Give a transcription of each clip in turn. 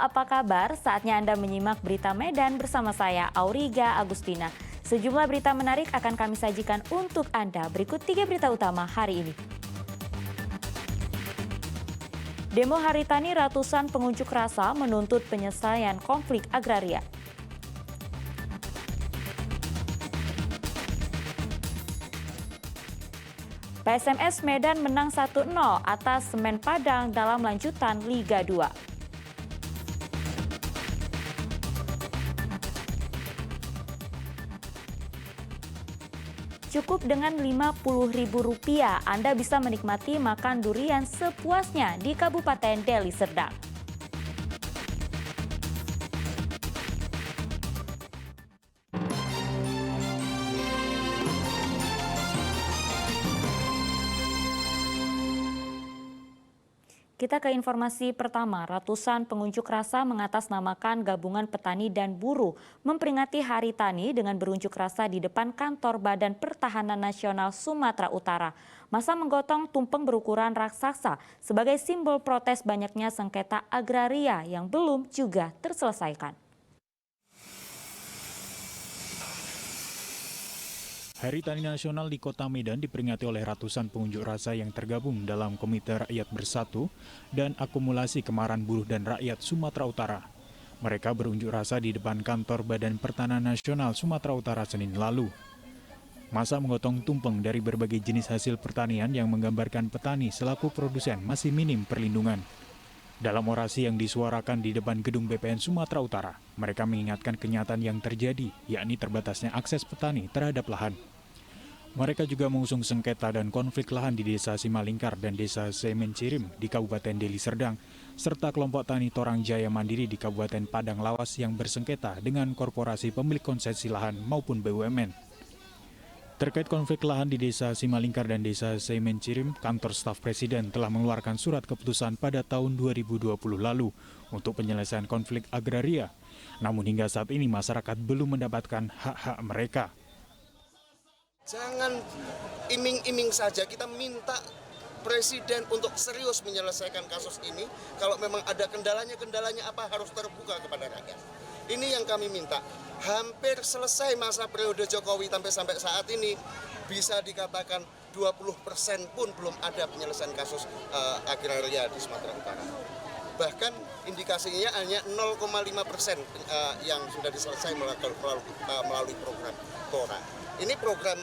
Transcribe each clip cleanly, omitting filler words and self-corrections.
apa kabar? Saatnya Anda menyimak berita Medan bersama saya, Auriga Agustina. Sejumlah berita menarik akan kami sajikan untuk Anda. Berikut 3 berita utama hari ini. Demo Hari Tani, ratusan pengunjuk rasa menuntut penyelesaian konflik agraria. PSMS Medan menang 1-0 atas Semen Padang dalam lanjutan Liga 2. Cukup dengan Rp50.000, Anda bisa menikmati makan durian sepuasnya di Kabupaten Deli Serdang. Kita ke informasi pertama, ratusan pengunjuk rasa mengatasnamakan gabungan petani dan buruh memperingati Hari Tani dengan berunjuk rasa di depan kantor Badan Pertahanan Nasional Sumatera Utara. Massa menggotong tumpeng berukuran raksasa sebagai simbol protes banyaknya sengketa agraria yang belum juga terselesaikan. Hari Tani Nasional di Kota Medan diperingati oleh ratusan pengunjuk rasa yang tergabung dalam Komite Rakyat Bersatu dan Akumulasi Kemarahan Buruh dan Rakyat Sumatera Utara. Mereka berunjuk rasa di depan kantor Badan Pertahanan Nasional Sumatera Utara Senin lalu. Massa menggotong tumpeng dari berbagai jenis hasil pertanian yang menggambarkan petani selaku produsen masih minim perlindungan. Dalam orasi yang disuarakan di depan gedung BPN Sumatera Utara, mereka mengingatkan kenyataan yang terjadi, yakni terbatasnya akses petani terhadap lahan. Mereka juga mengusung sengketa dan konflik lahan di Desa Simalingkar dan Desa Semen Cirim di Kabupaten Deli Serdang, serta kelompok tani Torang Jaya Mandiri di Kabupaten Padang Lawas yang bersengketa dengan korporasi pemilik konsesi lahan maupun BUMN. Terkait konflik lahan di Desa Simalingkar dan Desa Semen Cirim, kantor staf Presiden telah mengeluarkan surat keputusan pada tahun 2020 lalu untuk penyelesaian konflik agraria. Namun hingga saat ini masyarakat belum mendapatkan hak-hak mereka. Jangan iming-iming saja, kita minta Presiden untuk serius menyelesaikan kasus ini. Kalau memang ada kendalanya apa harus terbuka kepada rakyat. Ini yang kami minta. Hampir selesai masa periode Jokowi sampai saat ini, bisa dikatakan 20% pun belum ada penyelesaian kasus agraria di Sumatera Utara. Bahkan indikasinya hanya 0,5% yang sudah diselesaikan melalui program KORA. Ini program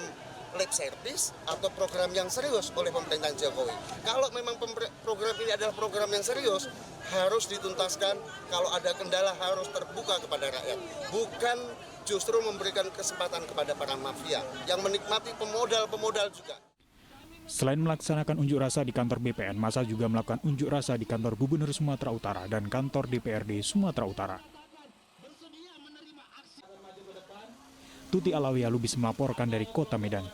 lip service atau program yang serius oleh pemerintahan Jokowi. Kalau memang program ini adalah program yang serius, harus dituntaskan. Kalau ada kendala harus terbuka kepada rakyat. Bukan justru memberikan kesempatan kepada para mafia yang menikmati pemodal juga. Selain melaksanakan unjuk rasa di kantor BPN, massa juga melakukan unjuk rasa di kantor Gubernur Sumatera Utara dan kantor DPRD Sumatera Utara. Tuti Alawiyah Lubis melaporkan dari Kota Medan.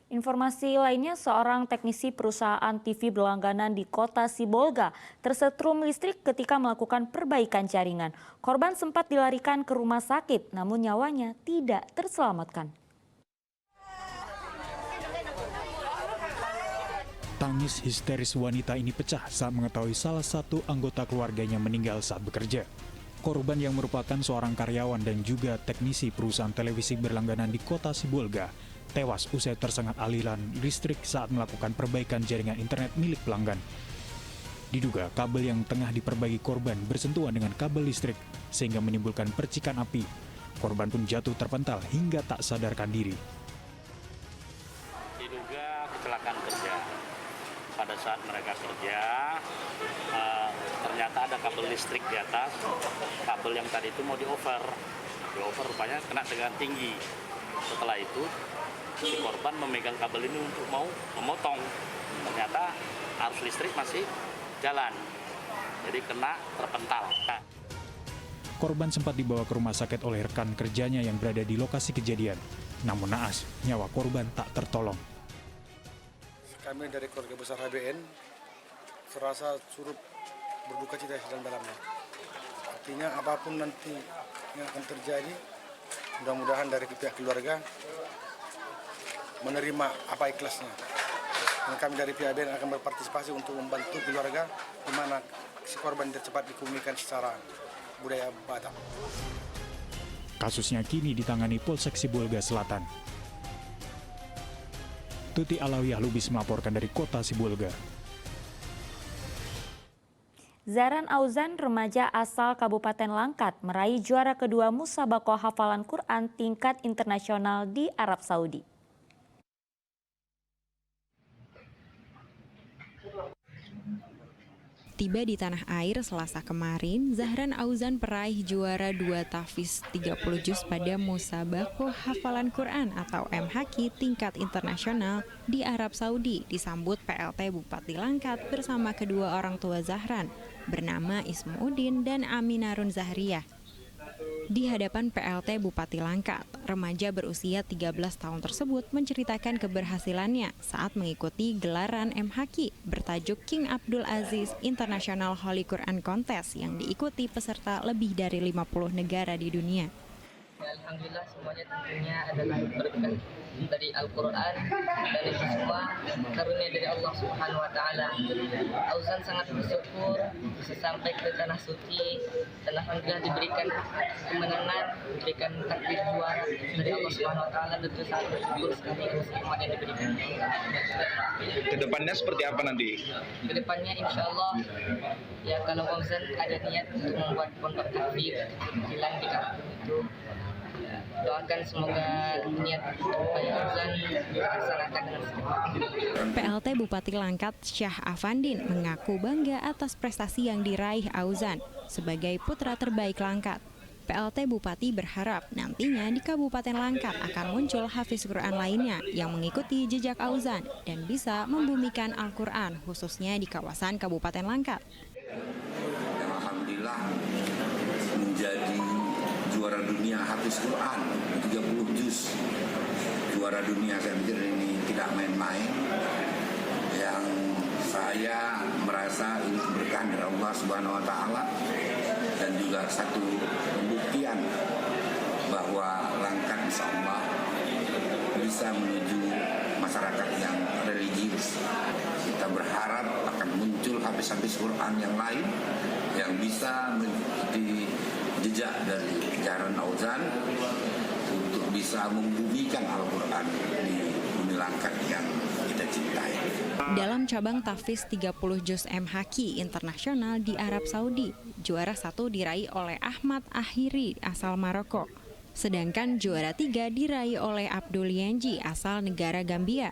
Informasi lainnya, seorang teknisi perusahaan TV berlangganan di Kota Sibolga tersetrum listrik ketika melakukan perbaikan jaringan. Korban sempat dilarikan ke rumah sakit, namun nyawanya tidak terselamatkan. Tangis histeris wanita ini pecah saat mengetahui salah satu anggota keluarganya meninggal saat bekerja. Korban yang merupakan seorang karyawan dan juga teknisi perusahaan televisi berlangganan di Kota Sibolga tewas usai tersengat aliran listrik saat melakukan perbaikan jaringan internet milik pelanggan. Diduga kabel yang tengah diperbaiki korban bersentuhan dengan kabel listrik sehingga menimbulkan percikan api. Korban pun jatuh terpental hingga tak sadarkan diri. Diduga kecelakaan kerja. Pada saat mereka kerja, ternyata ada kabel listrik di atas. Kabel yang tadi itu mau di-over rupanya kena dengan tinggi. Setelah itu, si korban memegang kabel ini untuk mau memotong. Ternyata arus listrik masih jalan, jadi kena terpental. Korban sempat dibawa ke rumah sakit oleh rekan kerjanya yang berada di lokasi kejadian. Namun naas, nyawa korban tak tertolong. Kami dari keluarga besar HBN serasa turut berduka cita dalamnya. Artinya apapun nanti yang akan terjadi, mudah-mudahan dari pihak keluarga menerima apa ikhlasnya. Dan kami dari pihak HBN akan berpartisipasi untuk membantu keluarga di mana si korban tercepat dikebumikan secara budaya Batak. Kasusnya kini ditangani Polsek Sibolga Selatan. Tuti Alawiyah Lubis melaporkan dari kota Sibolga. Zahran Auzan, remaja asal Kabupaten Langkat, meraih juara kedua Musabaqah hafalan Quran tingkat internasional di Arab Saudi. Tiba di tanah air Selasa kemarin, Zahran Auzan peraih juara 2 tahfiz 30 juz pada Musabaqah hafalan Quran atau MHQ tingkat internasional di Arab Saudi, disambut PLT Bupati Langkat bersama kedua orang tua Zahran bernama Ismuddin dan Aminarun Zahriyah. Di hadapan PLT Bupati Langkat, remaja berusia 13 tahun tersebut menceritakan keberhasilannya saat mengikuti gelaran MHQ bertajuk King Abdul Aziz International Holy Quran Contest yang diikuti peserta lebih dari 50 negara di dunia. Alhamdulillah semuanya tentunya adalah berkah dari Al-Quran dan itu semua karunia dari Allah Subhanahu Wa Taala. Auzan sangat bersyukur bisa sampai ke tanah suci dan alhamdulillah diberikan kemenangan, diberikan takdir juara dari Allah Subhanahu Wa Taala. Tentu sangat bersyukur sekali atas nikmat yang diberikan. Kedepannya seperti apa nanti? Kedepannya insya Allah ya kalau Auzan ada niat untuk membuat pondok tahfidz kecil-kecilan di kampung itu. Doakan semoga niat Auzan dilaksanakan dengan secepatnya. PLT Bupati Langkat Syah Afandin mengaku bangga atas prestasi yang diraih Auzan sebagai putra terbaik Langkat. PLT Bupati berharap nantinya di Kabupaten Langkat akan muncul hafiz Quran lainnya yang mengikuti jejak Auzan dan bisa membumikan Al-Quran khususnya di kawasan Kabupaten Langkat. Alhamdulillah menjadi juara dunia hafiz Quran 30 juz. Juara dunia, saya pikir ini tidak main-main. Yang saya merasa ini keberkahan dari Allah Subhanahu Wa Taala dan juga satu pembuktian bahwa Langkat insya Allah bisa menuju masyarakat yang religius. Kita berharap akan muncul hafiz-hafiz Quran yang lain yang bisa mengikuti jejak dari jaran Auzan untuk bisa membumikan Al-Quran di bumi Langkat yang kita cintai. Dalam cabang tahfiz 30 juz MHQ internasional di Arab Saudi, juara 1 diraih oleh Ahmad Ahiri asal Maroko. Sedangkan juara 3 diraih oleh Abdul Yenji asal negara Gambia.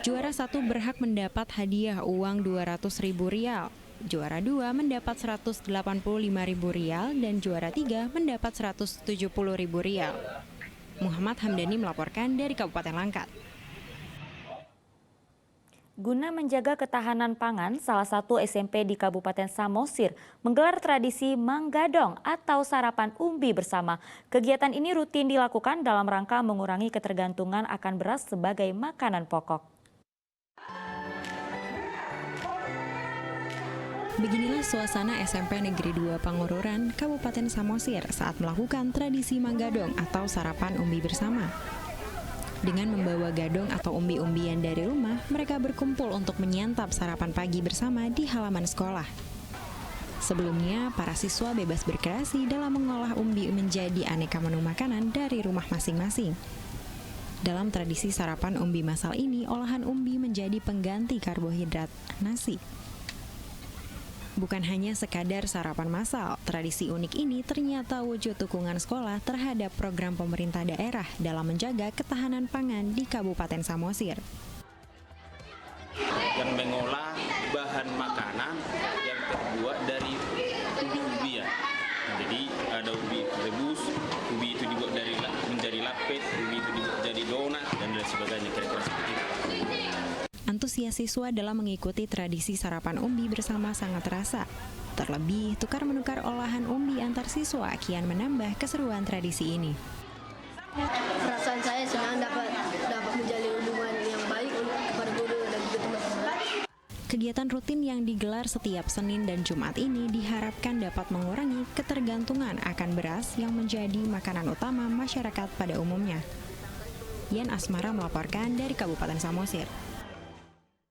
Juara 1 berhak mendapat hadiah uang Rp200.000. Juara 2 mendapat Rp185.000 dan juara 3 mendapat Rp170.000. Muhammad Hamdani melaporkan dari Kabupaten Langkat. Guna menjaga ketahanan pangan, salah satu SMP di Kabupaten Samosir menggelar tradisi manggadong atau sarapan umbi bersama. Kegiatan ini rutin dilakukan dalam rangka mengurangi ketergantungan akan beras sebagai makanan pokok. Beginilah suasana SMP Negeri 2 Pangururan, Kabupaten Samosir saat melakukan tradisi manggadong atau sarapan umbi bersama. Dengan membawa gadong atau umbi-umbian dari rumah, mereka berkumpul untuk menyantap sarapan pagi bersama di halaman sekolah. Sebelumnya, para siswa bebas berkreasi dalam mengolah umbi menjadi aneka menu makanan dari rumah masing-masing. Dalam tradisi sarapan umbi massal ini, olahan umbi menjadi pengganti karbohidrat nasi. Bukan hanya sekadar sarapan massal, tradisi unik ini ternyata wujud dukungan sekolah terhadap program pemerintah daerah dalam menjaga ketahanan pangan di Kabupaten Samosir. Yang mengolah bahan makanan yang terbuat dari umbi-umbian. Jadi ada umbi rebus, umbi itu dibuat dari menjadi lapet, umbi itu dibuat jadi donat dan lain sebagainya, kira-kira seperti itu. Antusias siswa dalam mengikuti tradisi sarapan umbi bersama sangat terasa. Terlebih, tukar-menukar olahan umbi antar siswa kian menambah keseruan tradisi ini. Perasaan saya senang dapat menjalin hubungan yang baik kepada guru dan juga teman-teman. Kegiatan rutin yang digelar setiap Senin dan Jumat ini diharapkan dapat mengurangi ketergantungan akan beras yang menjadi makanan utama masyarakat pada umumnya. Yan Asmara melaporkan dari Kabupaten Samosir.